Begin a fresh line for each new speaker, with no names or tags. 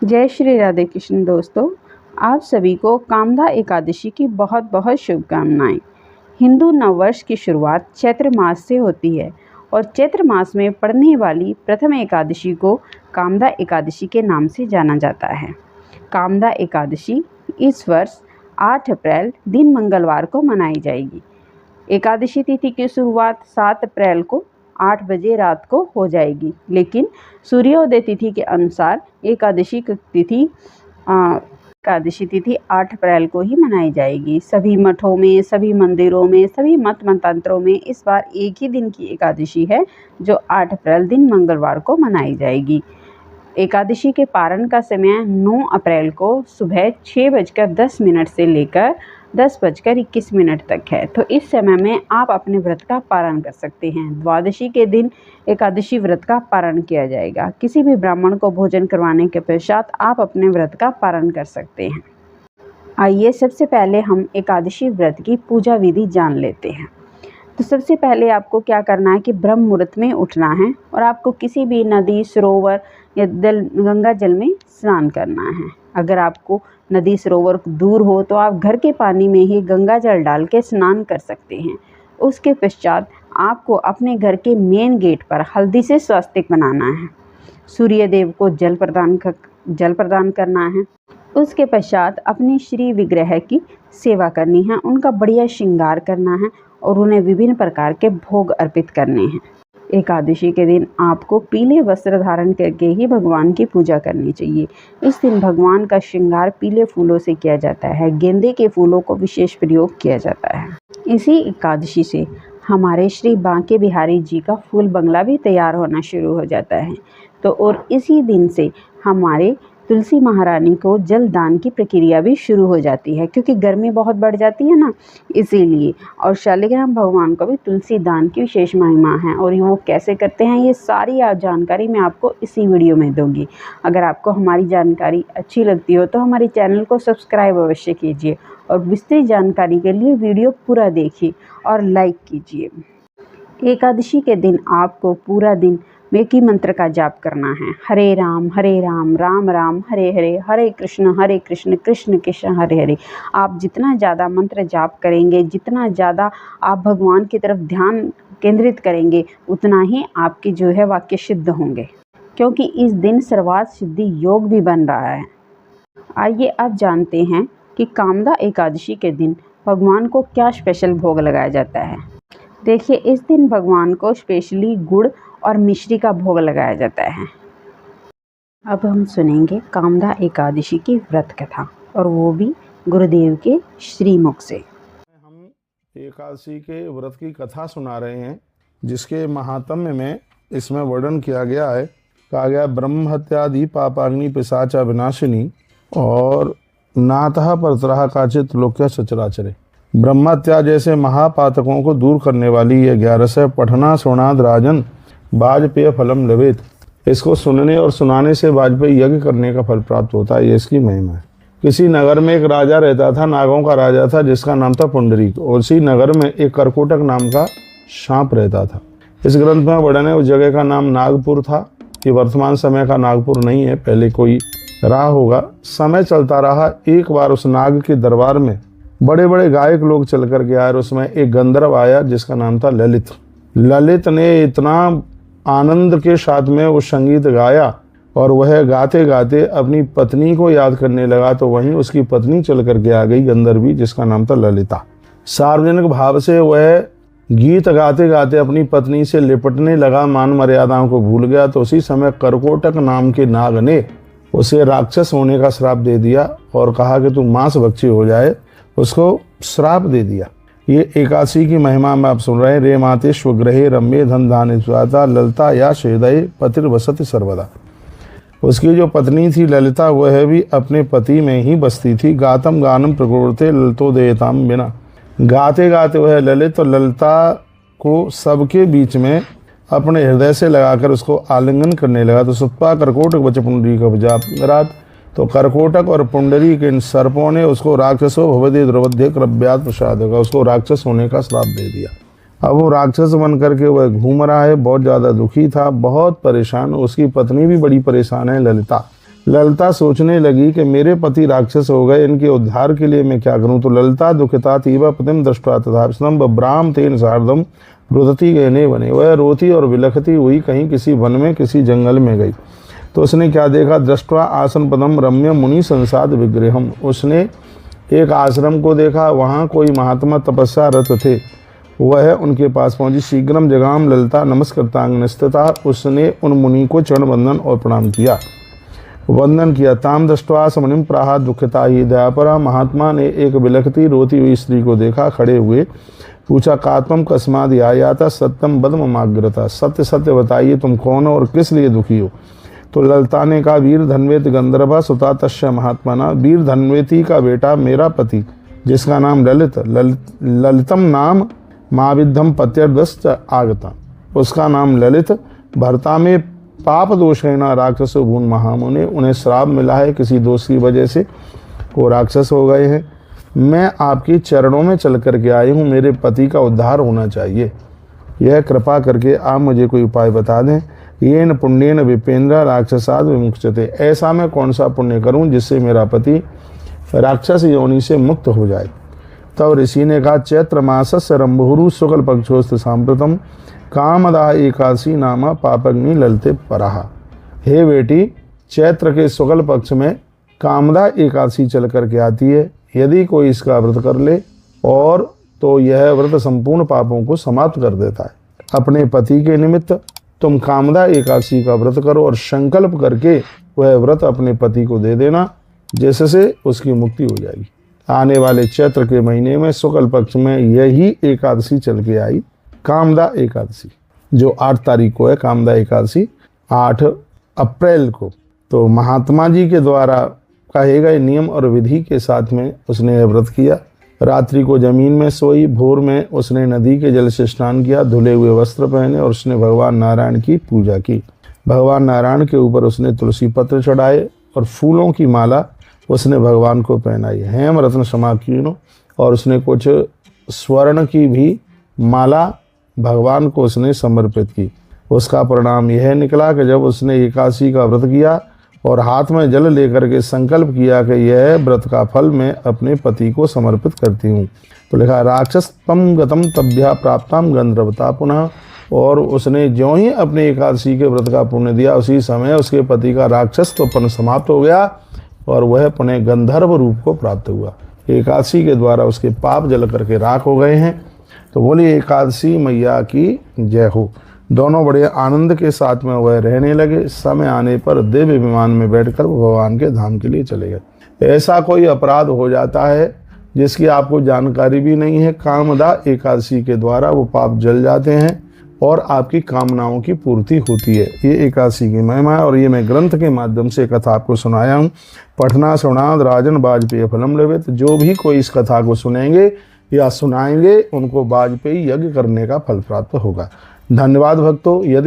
जय श्री राधे कृष्ण दोस्तों, आप सभी को कामदा एकादशी की बहुत बहुत शुभकामनाएं। हिंदू नववर्ष की शुरुआत चैत्र मास से होती है और चैत्र मास में पड़ने वाली प्रथम एकादशी को कामदा एकादशी के नाम से जाना जाता है। कामदा एकादशी इस वर्ष 8 अप्रैल दिन मंगलवार को मनाई जाएगी। एकादशी तिथि की शुरुआत 7 अप्रैल को 8 बजे रात को हो जाएगी, लेकिन सूर्योदय तिथि के अनुसार एकादशी तिथि 8 अप्रैल को ही मनाई जाएगी। सभी मठों में, सभी मंदिरों में, सभी मत मतांतरों में इस बार एक ही दिन की एकादशी है जो 8 अप्रैल दिन मंगलवार को मनाई जाएगी। एकादशी के पारण का समय 9 अप्रैल को सुबह 6:10 से लेकर 10:21 तक है, तो इस समय में आप अपने व्रत का पारण कर सकते हैं। द्वादशी के दिन एकादशी व्रत का पारण किया जाएगा। किसी भी ब्राह्मण को भोजन करवाने के पश्चात आप अपने व्रत का पारण कर सकते हैं। आइए सबसे पहले हम एकादशी व्रत की पूजा विधि जान लेते हैं। तो सबसे पहले आपको क्या करना है कि ब्रह्म मुहूर्त में उठना है और आपको किसी भी नदी, सरोवर या गंगा जल में स्नान करना है। अगर आपको नदी सरोवर दूर हो तो आप घर के पानी में ही गंगा जल डाल के स्नान कर सकते हैं। उसके पश्चात आपको अपने घर के मेन गेट पर हल्दी से स्वास्तिक बनाना है। सूर्य देव को जल प्रदान करना है। उसके पश्चात अपने श्री विग्रह की सेवा करनी है, उनका बढ़िया श्रृंगार करना है और उन्हें विभिन्न प्रकार के भोग अर्पित करने हैं। एकादशी के दिन आपको पीले वस्त्र धारण करके ही भगवान की पूजा करनी चाहिए। इस दिन भगवान का श्रृंगार पीले फूलों से किया जाता है। गेंदे के फूलों को विशेष प्रयोग किया जाता है। इसी एकादशी से हमारे श्री बांके बिहारी जी का फूल बंगला भी तैयार होना शुरू हो जाता है। तो और इसी दिन से हमारे तुलसी महारानी को जल दान की प्रक्रिया भी शुरू हो जाती है, क्योंकि गर्मी बहुत बढ़ जाती है ना, इसीलिए। और शालिग्राम भगवान को भी तुलसी दान की विशेष महिमा है और वो कैसे करते हैं ये सारी जानकारी मैं आपको इसी वीडियो में दूंगी। अगर आपको हमारी जानकारी अच्छी लगती हो तो हमारे चैनल को सब्सक्राइब अवश्य कीजिए और विस्तृत जानकारी के लिए वीडियो पूरा देखिए और लाइक कीजिए। एकादशी के दिन आपको पूरा दिन वेकी मंत्र का जाप करना है। हरे राम राम राम हरे हरे, हरे कृष्ण कृष्ण कृष्ण हरे हरे। आप जितना ज़्यादा मंत्र जाप करेंगे, जितना ज़्यादा आप भगवान की तरफ ध्यान केंद्रित करेंगे, उतना ही आपके जो है वाक्य सिद्ध होंगे, क्योंकि इस दिन सर्वार्थ सिद्धि योग भी बन रहा है। आइए अब जानते हैं कि कामदा एकादशी के दिन भगवान को क्या स्पेशल भोग लगाया जाता है। देखिए, इस दिन भगवान को स्पेशली गुड़ और मिश्री का भोग लगाया जाता है। अब हम सुनेंगे कामदा एकादशी की व्रत कथा, और वो भी गुरुदेव के श्रीमुख से।
हम एकादशी के व्रत की कथा सुना रहे हैं, जिसके महात्म्य में इसमें वर्णन किया गया है। कहा गया ब्रह्म हत्यादि पापाग्नि पिशाचा विनाशिनी और नातः परतरः काचित् लोक्य सचराचरे। ब्रह्महत्या जैसे महापातकों को दूर करने वाली ये 11 पठना सुनाद राजन वाजपेय फलम लवेत। इसको सुनने और सुनाने से वाजपेयी यज्ञ करने का फल प्राप्त होता है, ये इसकी महिमा है। किसी नगर में एक राजा रहता था, नागों का राजा था, जिसका नाम था पुंडरीक। और उसी नगर में एक करकोटक नाम का सांप रहता था। इस ग्रंथ में वर्णन है उस जगह का नाम नागपुर था। ये वर्तमान समय का नागपुर नहीं है, पहले कोई रहा होगा। समय चलता रहा। एक बार उस नाग के दरबार में बड़े बड़े गायक लोग चल कर के आए। उसमें एक गंधर्व आया जिसका नाम था ललित। ललित ने इतना आनंद के साथ में वो संगीत गाया और वह गाते गाते अपनी पत्नी को याद करने लगा। तो वहीं उसकी पत्नी चल करके आ गई, गंधर्वी, जिसका नाम था ललिता। सार्वजनिक भाव से वह गीत गाते गाते अपनी पत्नी से लिपटने लगा, मान मर्यादाओं को भूल गया। तो उसी समय करकोटक नाम के नाग ने उसे राक्षस होने का श्राप दे दिया और कहा कि तू मांस भक्षी हो जाए, उसको श्राप दे दिया। ये एकादशी की महिमा में आप सुन रहे हैं। रे माते स्वग्रहे रम्ये धन धान स्वाता ललिता या शेदय पतिर वसति सर्वदा। उसकी जो पत्नी थी ललिता, वह भी अपने पति में ही बसती थी। गातम गानम प्रकृते ललितो देयताम बिना। गाते गाते वह ललित और ललिता को सबके बीच में अपने हृदय से लगाकर उसको आलिंगन करने लगा। तो सुप्पा करकोटक बच पुंडरी का बजात। तो करकोटक और पुंडरी के इन सर्पों ने उसको राक्षसो भवदे द्रवध्य क्रव्यात प्रसाद होगा, उसको राक्षस होने का श्राप दे दिया। अब वो राक्षस बन करके वह घूम रहा है, बहुत ज़्यादा दुखी था, बहुत परेशान। उसकी पत्नी भी बड़ी परेशान है ललिता। ललिता सोचने लगी कि मेरे पति राक्षस हो गए, इनके उद्धार के लिए मैं क्या करूं। तो ललिता दुखिता तीवा पतिम दृष्ट्वा तथा ब्राह्म तेन सार्धम रुदती गहने बने। वह रोती और विलखती हुई कहीं किसी वन में किसी जंगल में गई। तो उसने क्या देखा, दृष्ट्वा आसन पदम रम्य मुनि संसाद विग्रहम। उसने एक आश्रम को देखा, वहाँ कोई महात्मा तपस्या रत थे। वह उनके पास पहुंची। शीघ्रम जगाम ललिता नमस्कृतांग स्थिता। उसने उन मुनि को चरण वंदन और प्रणाम किया, वंदन किया। ताम दृष्ट्वा समनिम प्राहा दुखिता ही दयापरा। महात्मा ने एक विलखती रोती हुई स्त्री को देखा, खड़े हुए पूछा, कात्मम कस्माद आयाता सत्यम बद ममाग्रता। सत्य सत्य बताइए, तुम कौन हो और किस लिए दुखी हो। तो ललिता ने कहा, वीर धन्वेत गंधर्वा सुता तस्य महात्मना। वीर धन्वेती का बेटा मेरा पति, जिसका नाम ललितम नाम महाविद्धम पत्यर्दश्च आगता। उसका नाम ललित, भर्ता में पाप दोष है ना राक्षस भून महामुने। उन्हें श्राप मिला है किसी दोष की वजह से, वो राक्षस हो गए हैं। मैं आपके चरणों में चल करके आई हूँ, मेरे पति का उद्धार होना चाहिए। यह कृपा करके आप मुझे कोई उपाय बता दें। ये न पुण्येन विपेंद्र राक्षसाद विमुक्चते। ऐसा मैं कौन सा पुण्य करूं जिससे मेरा पति राक्षस योनि से मुक्त हो जाए। तब ऋषि ने कहा, चैत्र मासस्य रंभुरु शुक्ल पक्षोस्त सांप्रतम कामदा एकादशी नामा पापग्नि ललते पराहा। हे बेटी, चैत्र के शुक्ल पक्ष में कामदा एकादशी चल करके आती है। यदि कोई इसका व्रत कर ले और तो यह व्रत संपूर्ण पापों को समाप्त कर देता है। अपने पति के निमित्त तुम कामदा एकादशी का व्रत करो और संकल्प करके वह व्रत अपने पति को दे देना, जिससे उसकी मुक्ति हो जाएगी। आने वाले चैत्र के महीने में शुक्ल पक्ष में यही एकादशी चल के आई, कामदा एकादशी, जो 8 तारीख को है। कामदा एकादशी 8 अप्रैल को। तो महात्मा जी के द्वारा कहे गए नियम और विधि के साथ में उसने यह व्रत किया। रात्रि को जमीन में सोई, भोर में उसने नदी के जल से स्नान किया, धुले हुए वस्त्र पहने और उसने भगवान नारायण की पूजा की। भगवान नारायण के ऊपर उसने तुलसी पत्र चढ़ाए और फूलों की माला उसने भगवान को पहनाई, हेम रत्न समाकीर्णो। और उसने कुछ स्वर्ण की भी माला भगवान को उसने समर्पित की। उसका परिणाम यह निकला कि जब उसने एकादशी का व्रत किया और हाथ में जल लेकर के संकल्प किया कि यह व्रत का फल मैं अपने पति को समर्पित करती हूँ, तो लिखा, राक्षस तम गतम तभ्या प्राप्ताम गंधर्वता पुनः। और उसने ज्यों ही अपने एकादशी के व्रत का पुण्य दिया, उसी समय उसके पति का राक्षसत्वपन समाप्त हो गया और वह पुनः गंधर्व रूप को प्राप्त हुआ। एकादशी के द्वारा उसके पाप जल करके राख हो गए हैं। तो बोलिए एकादशी मैया की जय हो। दोनों बड़े आनंद के साथ में वह रहने लगे। समय आने पर दिव्य विमान में बैठकर भगवान के धाम के लिए चले गए। ऐसा कोई अपराध हो जाता है जिसकी आपको जानकारी भी नहीं है, कामदा एकादशी के द्वारा वो पाप जल जाते हैं और आपकी कामनाओं की पूर्ति होती है। ये एकादशी की महिमा है और ये मैं ग्रंथ के माध्यम से कथा आपको सुनाया हूँ। पठना सुनाद राजन वाजपेयी फलम लभित। जो भी कोई इस कथा को सुनेंगे या सुनाएंगे उनको वाजपेयी यज्ञ करने का फल प्राप्त होगा। धन्यवाद भक्तों। यदि